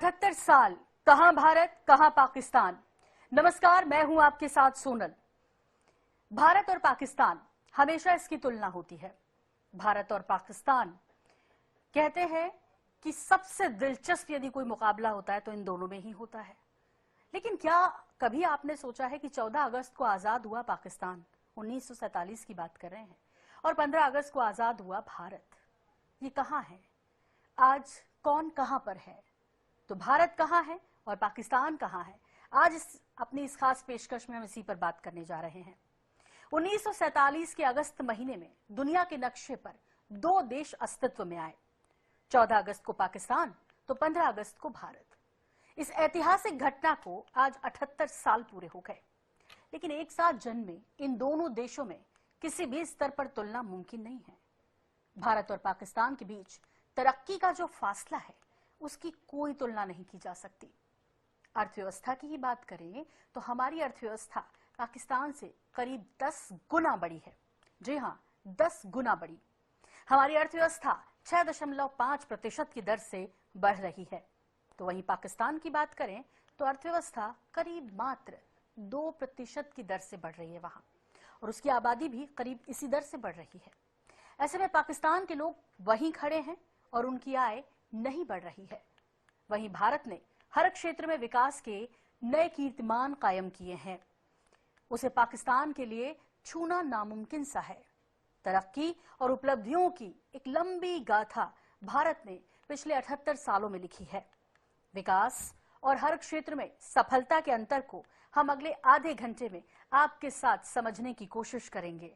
78 साल, कहां भारत कहां पाकिस्तान। नमस्कार, मैं हूं आपके साथ सोनल। भारत और पाकिस्तान, हमेशा इसकी तुलना होती है। भारत और पाकिस्तान कहते हैं कि सबसे दिलचस्प यदि कोई मुकाबला होता है तो इन दोनों में ही होता है। लेकिन क्या कभी आपने सोचा है कि 14 अगस्त को आजाद हुआ पाकिस्तान, 1947 की बात कर रहे हैं, और 15 अगस्त को आजाद हुआ भारत, ये कहां है? आज कौन कहां पर है? तो भारत कहां है और पाकिस्तान कहां है? आज अपनी इस खास पेशकश में हम इसी पर बात करने जा रहे हैं। 1947 के अगस्त महीने में दुनिया के नक्शे पर दो देश अस्तित्व में आए, 14 अगस्त को पाकिस्तान तो 15 अगस्त को भारत। इस ऐतिहासिक घटना को आज 78 साल पूरे हो गए। लेकिन एक साथ जन्मे इन दोनों देशों में किसी भी स्तर पर तुलना मुमकिन नहीं है। भारत और पाकिस्तान के बीच तरक्की का जो फासला है उसकी कोई तुलना नहीं की जा सकती। अर्थव्यवस्था की ही बात करें तो हमारी अर्थव्यवस्था पाकिस्तान से करीब 10 गुना बड़ी है। जी हां, 10 गुना बड़ी। हमारी अर्थव्यवस्था 6.5% की दर से बढ़ रही है। तो वहीं पाकिस्तान की बात करें तो अर्थव्यवस्था करीब मात्र 2% की दर से बढ़ रही है वहां, और उसकी आबादी भी करीब इसी दर से बढ़ रही है। ऐसे में पाकिस्तान के लोग वहीं खड़े हैं और उनकी आय नहीं बढ़ रही है। वहीं भारत ने हर क्षेत्र में विकास के नए कीर्तिमान कायम किए हैं। उसे पाकिस्तान के लिए छूना नामुमकिन सा है। तरक्की और उपलब्धियों की एक लंबी गाथा भारत ने पिछले 78 सालों में लिखी है। विकास और हर क्षेत्र में सफलता के अंतर को हम अगले आधे घंटे में आपके साथ समझने की कोशिश करेंगे।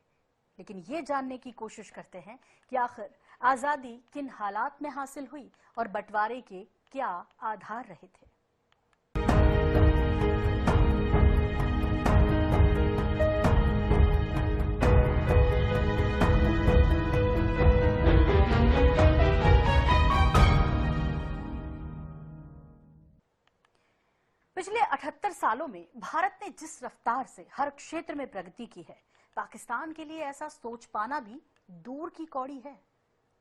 लेकिन ये जानने की कोशिश करते हैं कि आखिर आजादी किन हालात में हासिल हुई और बंटवारे के क्या आधार रहे थे। पिछले 78 सालों में भारत ने जिस रफ्तार से हर क्षेत्र में प्रगति की है, पाकिस्तान के लिए ऐसा सोच पाना भी दूर की कौड़ी है।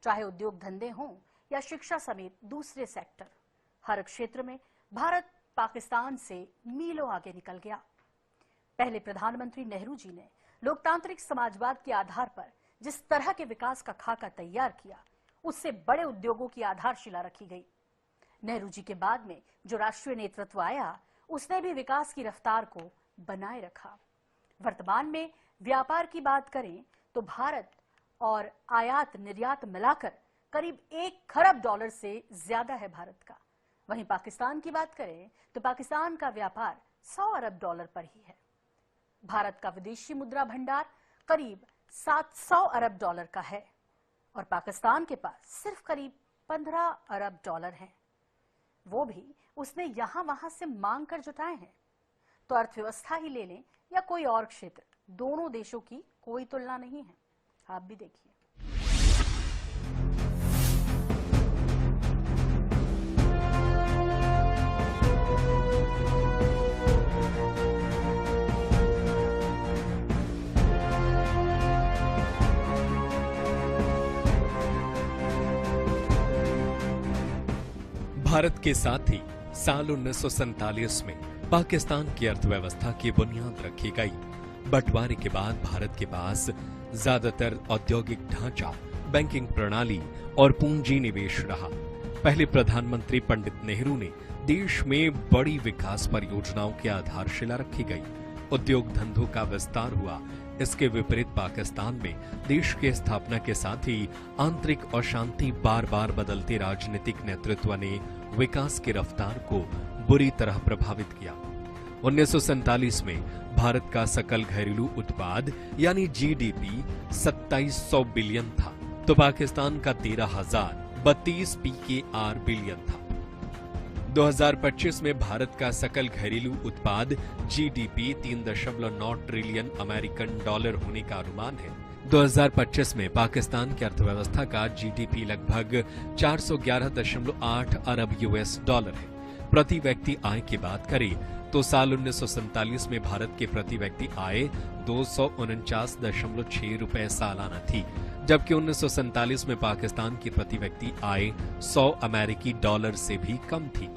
चाहे उद्योग धंधे हों या शिक्षा समेत दूसरे सेक्टर, हर क्षेत्र में भारत पाकिस्तान से मीलों आगे निकल गया। पहले प्रधानमंत्री नेहरू जी ने लोकतांत्रिक समाजवाद के आधार पर जिस तरह के विकास का खाका तैयार किया, उससे बड़े उद्योगों की आधारशिला रखी गई। नेहरू जी के बाद में जो राष्ट्रीय नेतृत्व आया, उसने भी विकास की रफ्तार को बनाए रखा। वर्तमान में व्यापार की बात करें तो भारत और आयात निर्यात मिलाकर करीब $1 खरब से ज्यादा है भारत का। वहीं पाकिस्तान की बात करें तो पाकिस्तान का व्यापार $100 अरब पर ही है। भारत का विदेशी मुद्रा भंडार करीब $700 अरब का है और पाकिस्तान के पास सिर्फ करीब $15 अरब हैं। वो भी उसने यहां वहां से मांग कर जुटाए हैं। तो अर्थव्यवस्था ही ले लें या कोई और क्षेत्र, दोनों देशों की कोई तुलना नहीं है। आप भी देखिए। भारत के साथ ही साल 1947 में पाकिस्तान की अर्थव्यवस्था की बुनियाद रखी गई। बंटवारे के बाद भारत के पास ज्यादातर औद्योगिक ढांचा, बैंकिंग प्रणाली और पूंजी निवेश रहा। पहले प्रधानमंत्री पंडित नेहरू ने देश में बड़ी विकास परियोजनाओं की आधारशिला रखी गई। उद्योग धंधों का विस्तार हुआ। इसके विपरीत पाकिस्तान में देश की स्थापना के साथ ही आंतरिक अशांति, बार बार बदलते राजनीतिक नेतृत्व ने विकास की रफ्तार को बुरी तरह प्रभावित किया। 1947 में भारत का सकल घरेलू उत्पाद यानी जीडीपी 2700 बिलियन था, तो पाकिस्तान का 13,032 पीकेआर बिलियन था। 2025 में भारत का सकल घरेलू उत्पाद जीडीपी 3.9 ट्रिलियन अमेरिकन डॉलर होने का अनुमान है। 2025 में पाकिस्तान की अर्थव्यवस्था का जीडीपी लगभग 411.8 अरब यूएस डॉलर है। प्रति व्यक्ति आय की बात करें तो साल 1947 में भारत के प्रति व्यक्ति आय 249.6 रुपए सालाना थी, जबकि 1947 में पाकिस्तान की प्रति व्यक्ति आय 100 अमेरिकी डॉलर से भी कम थी।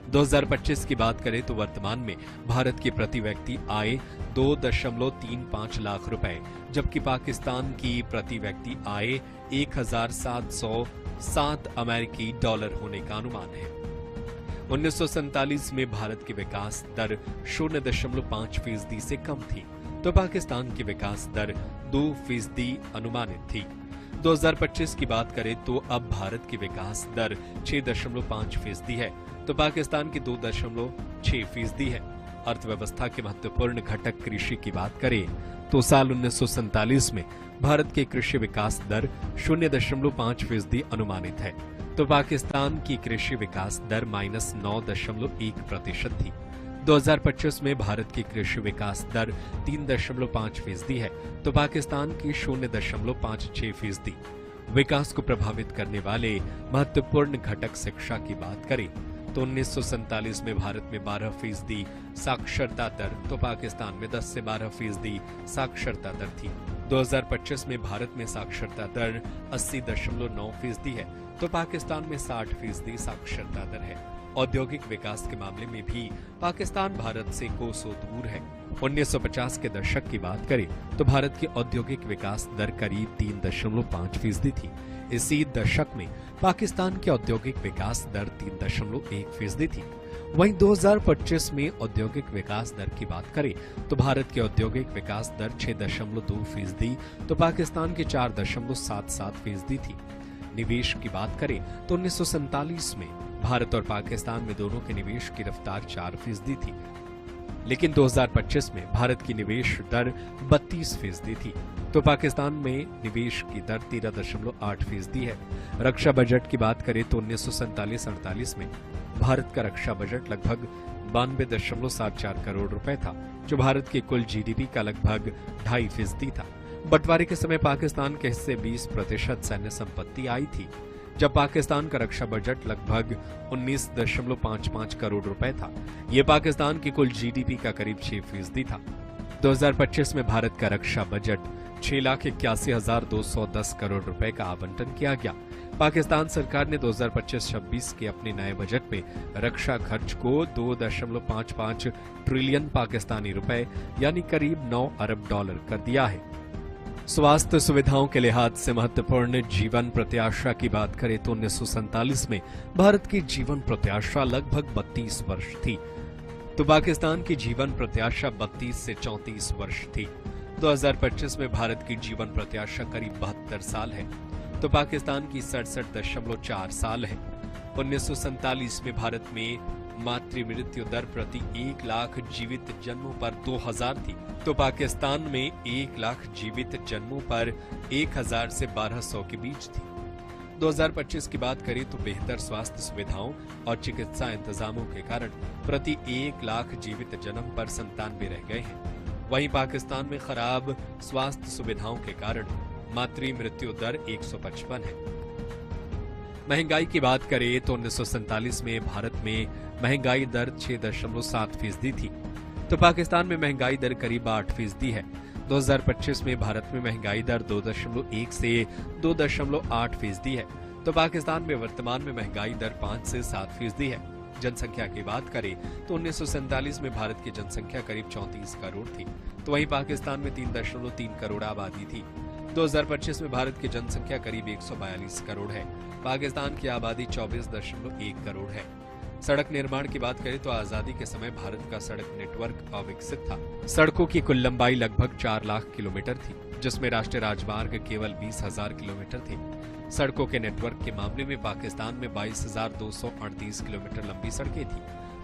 2025 की बात करें तो वर्तमान में भारत की प्रति व्यक्ति आय 2.35 लाख रुपए, जबकि पाकिस्तान की प्रति व्यक्ति आय 1,707 अमेरिकी डॉलर होने का अनुमान है। 1947 में भारत की विकास दर 0.5% से कम थी, तो पाकिस्तान की विकास दर 2% अनुमानित थी। 2025 की बात करें तो अब भारत की विकास दर 6.5% है, तो पाकिस्तान की 2.6% है। अर्थव्यवस्था के महत्वपूर्ण घटक कृषि की बात करें तो साल 1947 में भारत के कृषि विकास दर 0.5% अनुमानित है, तो पाकिस्तान की कृषि विकास दर -9.1% थी। 2025 में भारत की कृषि विकास दर 3.5% है, तो पाकिस्तान की 0.56%। विकास को प्रभावित करने वाले महत्वपूर्ण घटक शिक्षा की बात करें तो 1947 में भारत में 12% साक्षरता दर, तो पाकिस्तान में 10 से 12% साक्षरता दर थी। 2025 में भारत में साक्षरता दर 80.9% है, तो पाकिस्तान में 60% साक्षरता दर है। औद्योगिक विकास के मामले में भी पाकिस्तान भारत से कोसों दूर है। 1950 के दशक की बात करें तो भारत की औद्योगिक विकास दर करीब 3.5% थी। इसी दशक में पाकिस्तान की औद्योगिक विकास दर 3.1% थी। वहीं 2025 में औद्योगिक विकास दर की बात करें तो भारत की औद्योगिक विकास दर 6.2%, तो पाकिस्तान की 4.77% थी। निवेश की बात करें तो 1947 में भारत और पाकिस्तान में दोनों के निवेश की रफ्तार 4% थी, लेकिन 2025 में भारत की निवेश दर 32% थी, तो पाकिस्तान में निवेश की दर 13.8% है। रक्षा बजट की बात करें तो 1947-48 में भारत का रक्षा बजट लगभग 92.74 करोड़ रुपए था, जो भारत की कुल जीडीपी का लगभग 2.5% था। बंटवारे के समय पाकिस्तान के हिस्से 20% सैन्य संपत्ति आई थी, जब पाकिस्तान का रक्षा बजट लगभग 19.55 करोड़ रुपए था। यह पाकिस्तान की कुल जीडीपी का करीब 6% था। 2025 में भारत का रक्षा बजट 6,81,210 करोड़ रुपए का आवंटन किया गया। पाकिस्तान सरकार ने 2025-26 के अपने नए बजट में रक्षा खर्च को 2.55 ट्रिलियन पाकिस्तानी रुपए यानी करीब 9 अरब डॉलर कर दिया है। स्वास्थ्य सुविधाओं के लिहाज से महत्वपूर्ण जीवन प्रत्याशा की बात करें तो 1947 में भारत की जीवन प्रत्याशा लगभग 32 वर्ष थी, तो पाकिस्तान की जीवन प्रत्याशा 32 से 34 वर्ष थी। 2025 में भारत की जीवन प्रत्याशा करीब 72 साल है, तो पाकिस्तान की 67.4 साल है। 1947 में भारत में मातृ मृत्यु दर प्रति 1 लाख जीवित जन्मों पर 2000 थी, तो पाकिस्तान में 1 लाख जीवित जन्मों पर 1000 से 1200 के बीच थी। 2025 की बात करें तो बेहतर स्वास्थ्य सुविधाओं और चिकित्सा इंतजामों के कारण प्रति 1 लाख जीवित जन्म पर 97 रह गए हैं। वहीं पाकिस्तान में खराब स्वास्थ्य सुविधाओं के कारण मातृ मृत्यु दर 155 है। महंगाई की बात करें तो 1947 में भारत में महंगाई दर 6.7% थी, तो पाकिस्तान में महंगाई दर करीब 8% है। 2025 में भारत में महंगाई दर 2.1 से 2.8% है, तो पाकिस्तान में वर्तमान में महंगाई दर 5 से 7% है। जनसंख्या की बात करें तो 1947 में भारत की जनसंख्या करीब 34 करोड़ थी, तो वहीं पाकिस्तान में 3.3 करोड़ आबादी थी। 2025 में भारत की जनसंख्या करीब 142 करोड़ है, पाकिस्तान की आबादी 24.1 करोड़ है। सड़क निर्माण की बात करें तो आजादी के समय भारत का सड़क नेटवर्क अविकसित था। सड़कों की कुल लंबाई लगभग 4 लाख किलोमीटर थी, जिसमें राष्ट्रीय राजमार्ग केवल 20,000 किलोमीटर थे। सड़कों के नेटवर्क के मामले में पाकिस्तान में 22,238 किलोमीटर लंबी सड़कें थी।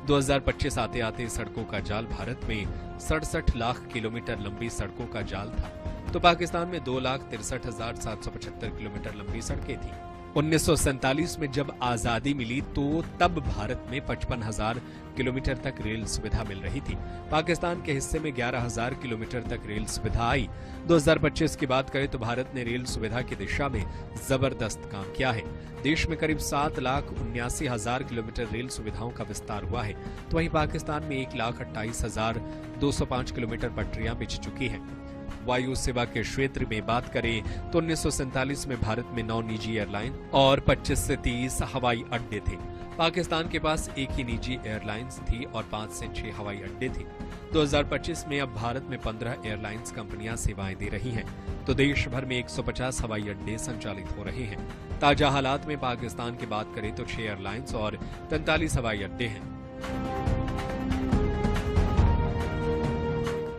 2025 आते आते सड़कों का जाल भारत में 67 लाख किलोमीटर लंबी सड़कों का जाल था, तो पाकिस्तान में 2,63,775 किलोमीटर लंबी सड़कें थी। 1947 में जब आजादी मिली तो तब भारत में 55,000 किलोमीटर तक रेल सुविधा मिल रही थी। पाकिस्तान के हिस्से में 11,000 किलोमीटर तक रेल सुविधा आई। 2025 की बात करें तो भारत ने रेल सुविधा की दिशा में जबरदस्त काम किया है। देश में करीब 7,79,000 किलोमीटर रेल सुविधाओं का विस्तार हुआ है, तो वहीं पाकिस्तान में 1,28,205 किलोमीटर पटरियां बिछ चुकी हैं। वायु सेवा के क्षेत्र में बात करें तो 1947 में भारत में 9 निजी एयरलाइन और 25 से 30 हवाई अड्डे थे। पाकिस्तान के पास एक ही निजी एयरलाइंस थी और 5 से 6 हवाई अड्डे थे। 2025 में अब भारत में 15 एयरलाइंस कंपनियां सेवाएं दे रही हैं, तो देश भर में 150 हवाई अड्डे संचालित हो रहे हैं। ताजा हालात में पाकिस्तान की बात करें तो 6 एयरलाइंस और 43 हवाई अड्डे हैं।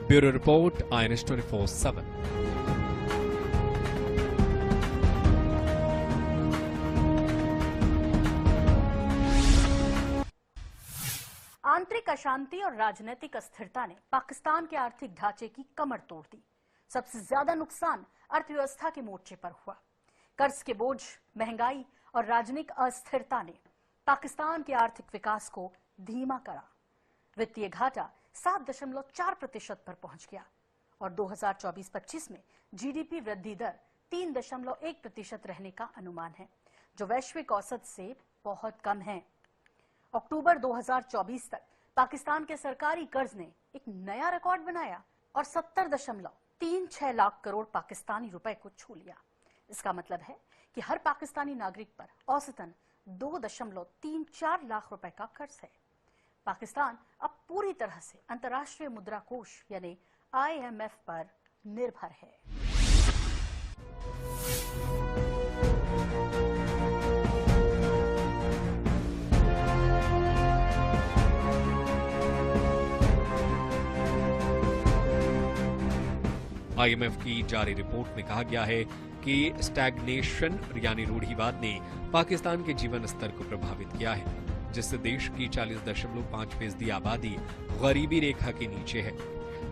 Bureau report, INS 24/7। आंतरिक अशांति और राजनीतिक अस्थिरता ने पाकिस्तान के आर्थिक ढांचे की कमर तोड़ दी। सबसे ज्यादा नुकसान अर्थव्यवस्था के मोर्चे पर हुआ। कर्ज के बोझ, महंगाई और राजनीतिक अस्थिरता ने पाकिस्तान के आर्थिक विकास को धीमा करा। वित्तीय घाटा 7.4% पर पहुंच गया और 2024-25 में जीडीपी वृद्धि दर 3.1% रहने का अनुमान है, जो वैश्विक औसत से बहुत कम है। अक्टूबर 2024 तक पाकिस्तान के सरकारी कर्ज ने एक नया रिकॉर्ड बनाया और 70.36 लाख करोड़ पाकिस्तानी रुपए को छू लिया। इसका मतलब है कि हर पाकिस्तानी नागरिक पर औसतन 2.34 लाख रुपए का कर्ज है। पाकिस्तान अब पूरी तरह से अंतर्राष्ट्रीय मुद्रा कोष यानी IMF पर निर्भर है। IMF की जारी रिपोर्ट में कहा गया है कि स्टैग्नेशन यानी रूढ़िवाद ने पाकिस्तान के जीवन स्तर को प्रभावित किया है, जिससे देश की 40.5% आबादी गरीबी रेखा के नीचे है।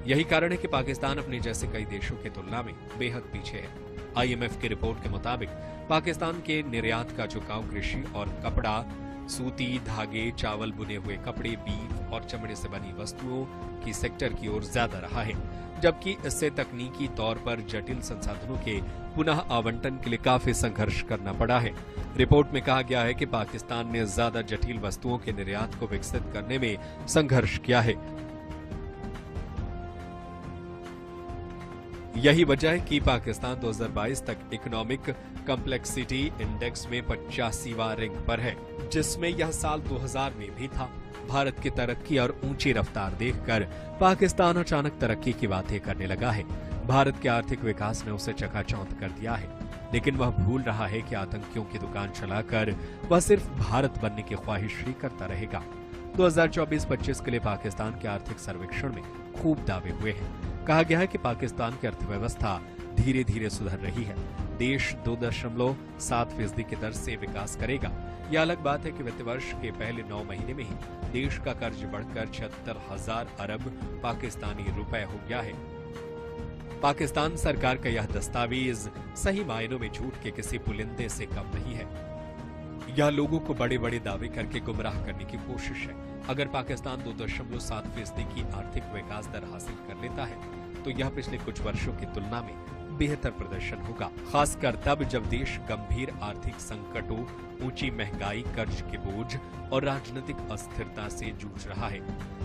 यही कारण है कि पाकिस्तान अपने जैसे कई देशों की तुलना में बेहद पीछे है। IMF की रिपोर्ट के मुताबिक पाकिस्तान के निर्यात का झुकाव कृषि और कपड़ा, सूती, धागे, चावल, बुने हुए कपड़े, बीफ और चमड़े से बनी वस्तुओं की सेक्टर की ओर ज्यादा रहा है, जबकि इससे तकनीकी तौर पर जटिल संसाधनों के पुनः आवंटन के लिए काफी संघर्ष करना पड़ा है। रिपोर्ट में कहा गया है कि पाकिस्तान ने ज्यादा जटिल वस्तुओं के निर्यात को विकसित करने में संघर्ष किया है। यही वजह है कि पाकिस्तान 2022 तक इकोनॉमिक कॉम्प्लेक्सिटी इंडेक्स में 85वां रैंक पर है, जिसमें यह साल 2000 में भी था। भारत की तरक्की और ऊंची रफ्तार देखकर पाकिस्तान अचानक तरक्की की बातें करने लगा है। भारत के आर्थिक विकास ने उसे चकाचौंध कर दिया है, लेकिन वह भूल रहा है कि आतंकियों की दुकान चलाकर वह सिर्फ भारत बनने की ख्वाहिश ही करता रहेगा। 2024-25 के लिए पाकिस्तान के आर्थिक सर्वेक्षण में खूब दावे हुए हैं। कहा गया है कि पाकिस्तान की अर्थव्यवस्था धीरे धीरे सुधर रही है। देश 2.7% की दर से विकास करेगा। यह अलग बात है कि वित्त वर्ष के पहले 9 महीने में ही देश का कर्ज बढ़कर 76,000 अरब पाकिस्तानी रुपए हो गया है। पाकिस्तान सरकार का यह दस्तावेज सही मायनों में झूठ के किसी पुलिंदे से कम नहीं है। यह लोगों को बड़े बड़े दावे करके गुमराह करने की कोशिश है। अगर पाकिस्तान 2.7% की आर्थिक विकास दर हासिल कर लेता है तो यह पिछले कुछ वर्षों की तुलना में बेहतर प्रदर्शन होगा, खासकर तब जब देश गंभीर आर्थिक संकटों, ऊंची महंगाई, कर्ज के बोझ और राजनीतिक अस्थिरता से जूझ रहा है।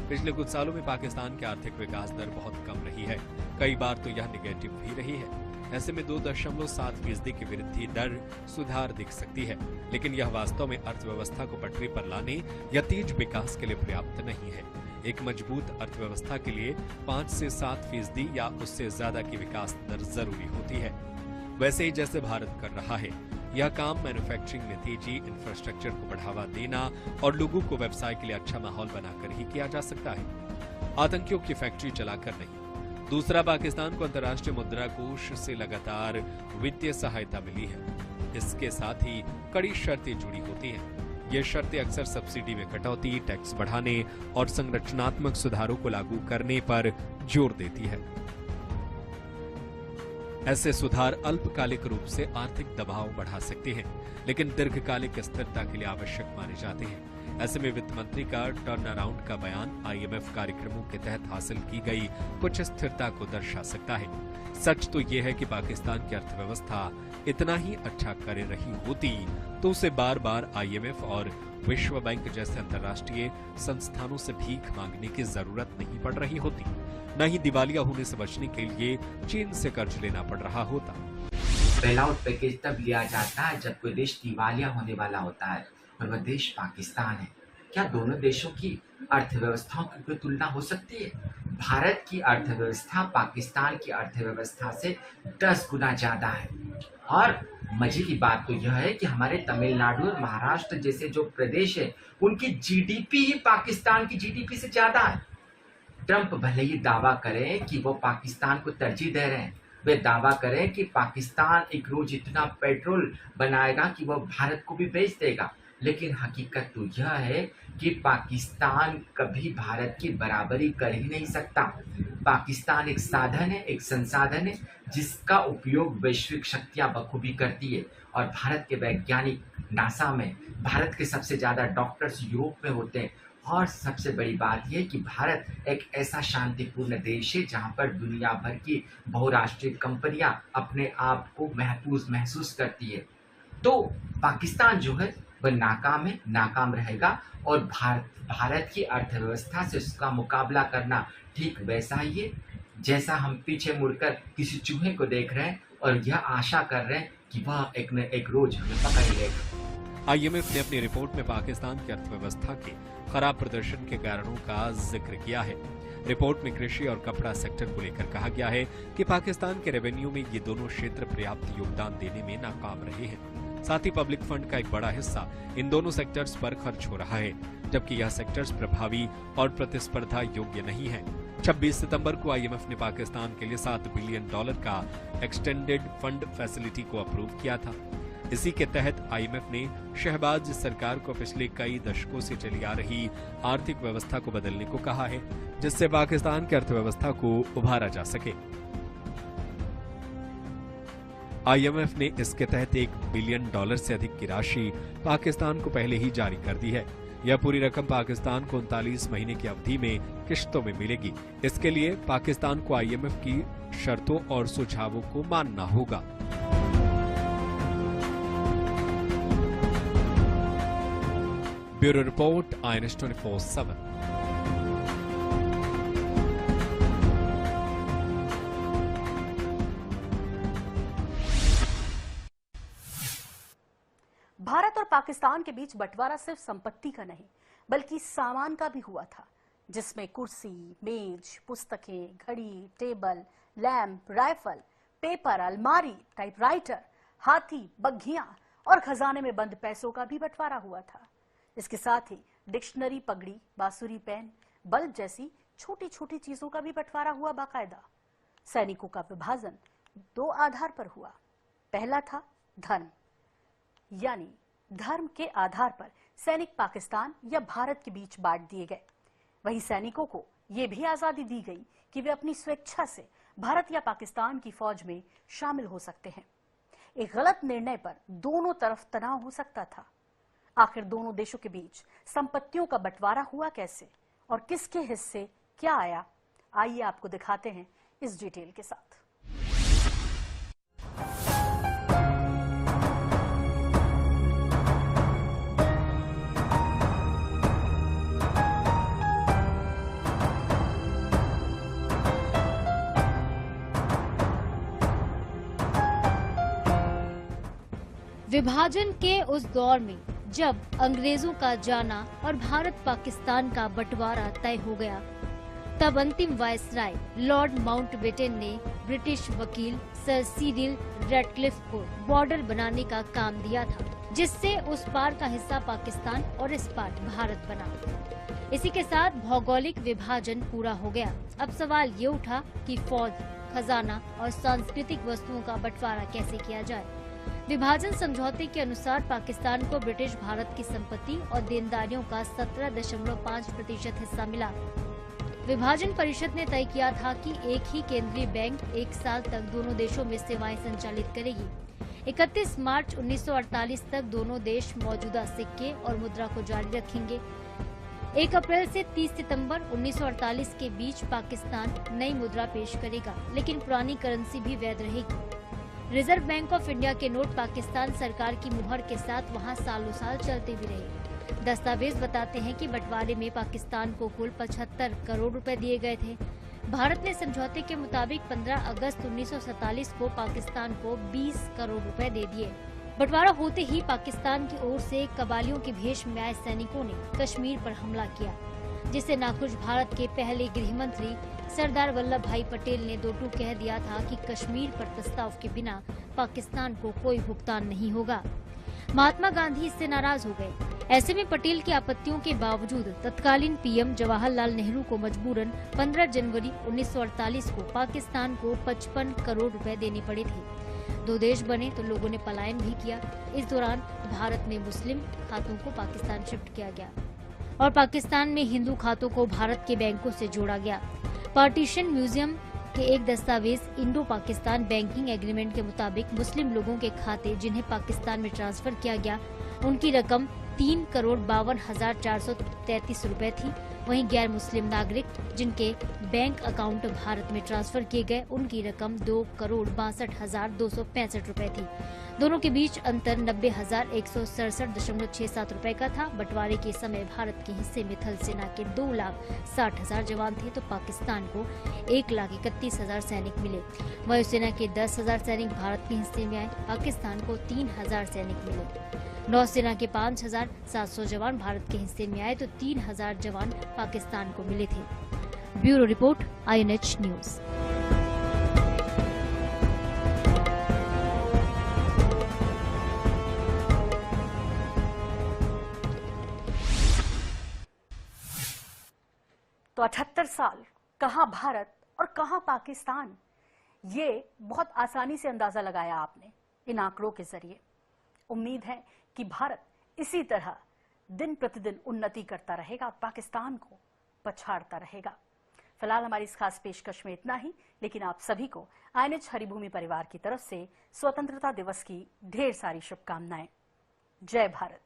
पिछले कुछ सालों में पाकिस्तान की आर्थिक विकास दर बहुत कम रही है, कई बार तो यह निगेटिव भी रही है। ऐसे में 2.7% की वृद्धि दर सुधार दिख सकती है, लेकिन यह वास्तव में अर्थव्यवस्था को पटरी पर लाने या तेज विकास के लिए पर्याप्त नहीं है। एक मजबूत अर्थव्यवस्था के लिए 5 से 7% या उससे ज्यादा की विकास दर जरूरी होती है। वैसे ही जैसे भारत कर रहा है, यह काम मैन्युफैक्चरिंग में तेजी, इंफ्रास्ट्रक्चर को बढ़ावा देना और लोगों को व्यवसाय के लिए अच्छा माहौल बनाकर ही किया जा सकता है, आतंकियों की फैक्ट्री चलाकर नहीं। दूसरा, पाकिस्तान को अंतर्राष्ट्रीय मुद्रा कोष से लगातार वित्तीय सहायता मिली है। इसके साथ ही कड़ी शर्तें जुड़ी होती हैं। ये शर्तें अक्सर सब्सिडी में कटौती, टैक्स बढ़ाने और संरचनात्मक सुधारों को लागू करने पर जोर देती है। ऐसे सुधार अल्पकालिक रूप से आर्थिक दबाव बढ़ा सकते हैं, लेकिन दीर्घकालिक स्थिरता के लिए आवश्यक माने जाते हैं। ऐसे में वित्त मंत्री का टर्न अराउंड का बयान IMF कार्यक्रमों के तहत हासिल की गई कुछ स्थिरता को दर्शा सकता है। सच तो यह है कि पाकिस्तान की अर्थव्यवस्था इतना ही अच्छा कर रही होती तो उसे बार बार IMF और विश्व बैंक जैसे अंतर्राष्ट्रीय संस्थानों से भीख मांगने की जरूरत नहीं पड़ रही होती, न ही दिवालिया होने से बचने के लिए चीन से कर्ज लेना पड़ रहा होता। बेल आउट पैकेज तब लिया जाता है जब कोई देश दिवालिया होने वाला होता है और वह देश पाकिस्तान है। क्या दोनों देशों की अर्थव्यवस्थाओं की कोई तुलना हो सकती है? भारत की अर्थव्यवस्था पाकिस्तान की अर्थव्यवस्था से 10 गुना ज़्यादा है। और मजे की बात तो यह है कि हमारे तमिलनाडु और महाराष्ट्र जैसे जो प्रदेश है, उनकी जीडीपी ही पाकिस्तान की जीडीपी से ज़्यादा है। ट्रंप भले ही दावा करें कि वो पाकिस्तान को तरजीह दे रहे हैं, वे दावा करें कि पाकिस्तान एक रोज इतना पेट्रोल बनाएगा कि वह भारत को भी बेच देगा, लेकिन हकीकत तो यह है कि पाकिस्तान कभी भारत की बराबरी कर ही नहीं सकता। पाकिस्तान एक साधन है, एक संसाधन है जिसका उपयोग वैश्विक शक्तियां बखूबी करती है। और भारत के वैज्ञानिक नासा में, भारत के सबसे ज्यादा डॉक्टर्स यूरोप में होते हैं। और सबसे बड़ी बात यह कि भारत एक ऐसा शांतिपूर्ण देश है जहां पर दुनिया भर की बहुराष्ट्रीय कंपनियां अपने आप को महसूस करती है। तो पाकिस्तान जो है वह नाकाम है, नाकाम रहेगा। और भारत की अर्थव्यवस्था से उसका मुकाबला करना ठीक वैसा ही है जैसा हम पीछे मुड़कर किसी चूहे को देख रहे हैं और यह आशा कर रहे हैं कि वह एक न एक रोज हमें पकड़ ही लेगा। आईएमएफ ने अपनी रिपोर्ट में पाकिस्तान की अर्थव्यवस्था के खराब प्रदर्शन के कारणों का जिक्र किया है। रिपोर्ट में कृषि और कपड़ा सेक्टर को लेकर कहा गया है कि पाकिस्तान के रेवेन्यू में ये दोनों क्षेत्र पर्याप्त योगदान देने में नाकाम रहे हैं। साथ ही पब्लिक फंड का एक बड़ा हिस्सा इन दोनों सेक्टर्स पर खर्च हो रहा है, जबकि यह सेक्टर्स प्रभावी और प्रतिस्पर्धा योग्य नहीं है। 26 सितंबर को आईएमएफ ने पाकिस्तान के लिए $7 बिलियन का एक्सटेंडेड फंड फैसिलिटी को अप्रूव किया था। इसी के तहत आईएमएफ ने शहबाज सरकार को पिछले कई दशकों से चली आ रही आर्थिक व्यवस्था को बदलने को कहा है, जिससे पाकिस्तान की अर्थव्यवस्था को उभारा जा सके। आईएमएफ ने इसके तहत $1 बिलियन से अधिक की राशि पाकिस्तान को पहले ही जारी कर दी है। यह पूरी रकम पाकिस्तान को 39 महीने की अवधि में किश्तों में मिलेगी। इसके लिए पाकिस्तान को आईएमएफ की शर्तों और सुझावों को मानना होगा। Bureau report, INS 24/7। भारत और पाकिस्तान के बीच बंटवारा सिर्फ संपत्ति का नहीं बल्कि सामान का भी हुआ था, जिसमें कुर्सी, मेज, पुस्तकें, घड़ी, टेबल, लैंप, राइफल, पेपर, अलमारी, टाइपराइटर, हाथी, बग्घियां और खजाने में बंद पैसों का भी बंटवारा हुआ था। इसके साथ ही डिक्शनरी, पगड़ी, बांसुरी, पेन, बल्ब जैसी छोटी छोटी चीजों का भी बंटवारा हुआ बाकायदा। सैनिकों का विभाजन 2 आधार पर हुआ। पहला था धर्म, यानी धर्म के आधार पर सैनिक पाकिस्तान या भारत के बीच बांट दिए गए। वहीं सैनिकों को यह भी आजादी दी गई कि वे अपनी स्वेच्छा से भारत या पाकिस्तान की फौज में शामिल हो सकते हैं। एक गलत निर्णय पर दोनों तरफ तनाव हो सकता था। आखिर दोनों देशों के बीच संपत्तियों का बंटवारा हुआ कैसे और किसके हिस्से क्या आया, आइए आपको दिखाते हैं इस डिटेल के साथ। विभाजन के उस दौर में जब अंग्रेजों का जाना और भारत पाकिस्तान का बंटवारा तय हो गया, तब अंतिम वायसराय लॉर्ड माउंटबेटन ने ब्रिटिश वकील सर सिरिल रैडक्लिफ को बॉर्डर बनाने का काम दिया था, जिससे उस पार का हिस्सा पाकिस्तान और इस पार भारत बना। इसी के साथ भौगोलिक विभाजन पूरा हो गया। अब सवाल ये उठा कि फौज, खजाना और सांस्कृतिक वस्तुओं का बंटवारा कैसे किया जाए। विभाजन समझौते के अनुसार पाकिस्तान को ब्रिटिश भारत की संपत्ति और देनदारियों का 17.5% हिस्सा मिला। विभाजन परिषद ने तय किया था कि एक ही केंद्रीय बैंक 1 साल तक दोनों देशों में सेवाएं संचालित करेगी। 31 मार्च 1948 तक दोनों देश मौजूदा सिक्के और मुद्रा को जारी रखेंगे। 1 अप्रैल से 30 सितंबर 1948 के बीच पाकिस्तान नई मुद्रा पेश करेगा, लेकिन पुरानी करेंसी भी वैध रहेगी। रिजर्व बैंक ऑफ इंडिया के नोट पाकिस्तान सरकार की मुहर के साथ वहां सालों साल चलते भी रहे। दस्तावेज बताते हैं कि बंटवारे में पाकिस्तान को कुल 75 करोड़ रुपए दिए गए थे। भारत ने समझौते के मुताबिक 15 अगस्त 1947 को पाकिस्तान को 20 करोड़ रुपए दे दिए। बंटवारा होते ही पाकिस्तान की ओर से कबालियों के भेष में आए सैनिकों ने कश्मीर पर हमला किया, जिससे नाखुश भारत के पहले गृह मंत्री सरदार वल्लभ भाई पटेल ने दो टूक कह दिया था कि कश्मीर पर प्रस्ताव के बिना पाकिस्तान को कोई भुगतान नहीं होगा। महात्मा गांधी इससे नाराज हो गए। ऐसे में पटेल की आपत्तियों के बावजूद तत्कालीन पीएम जवाहरलाल नेहरू को मजबूरन 15 जनवरी 1948 को पाकिस्तान को 55 करोड़ रुपए देने पड़े थे। दो देश बने तो लोगों ने पलायन भी किया। इस दौरान भारत में मुस्लिम खातों को पाकिस्तान शिफ्ट किया गया और पाकिस्तान में हिंदू खातों को भारत के बैंकों से जोड़ा गया। पार्टीशन म्यूजियम के एक दस्तावेज इंडो पाकिस्तान बैंकिंग एग्रीमेंट के मुताबिक मुस्लिम लोगों के खाते जिन्हें पाकिस्तान में ट्रांसफर किया गया, उनकी रकम 3,52,433 रुपए थी। वहीं गैर मुस्लिम नागरिक जिनके बैंक अकाउंट भारत में ट्रांसफर किए गए, उनकी रकम 2,62,265 रुपए थी। दोनों के बीच अंतर 90,167.67 रुपए का था। बंटवारे के समय भारत के हिस्से में थल सेना के 2,60,000 जवान थे तो पाकिस्तान को 1,31,000 सैनिक मिले। वायुसेना के 10,000 सैनिक भारत के हिस्से में आए। पाकिस्तान को 3,000 सैनिक मिले। नौसेना के 5,700 जवान भारत के हिस्से में आए तो 3,000 जवान पाकिस्तान को मिले थे। Bureau report, INH news. तो 78 साल, कहां भारत और कहां पाकिस्तान, ये बहुत आसानी से अंदाजा लगाया आपने इन आंकड़ों के जरिए। उम्मीद है कि भारत इसी तरह दिन प्रतिदिन उन्नति करता रहेगा और पाकिस्तान को पछाड़ता रहेगा। फिलहाल हमारी इस खास पेशकश में इतना ही, लेकिन आप सभी को INH हरिभूमि परिवार की तरफ से स्वतंत्रता दिवस की ढेर सारी शुभकामनाएं। जय भारत।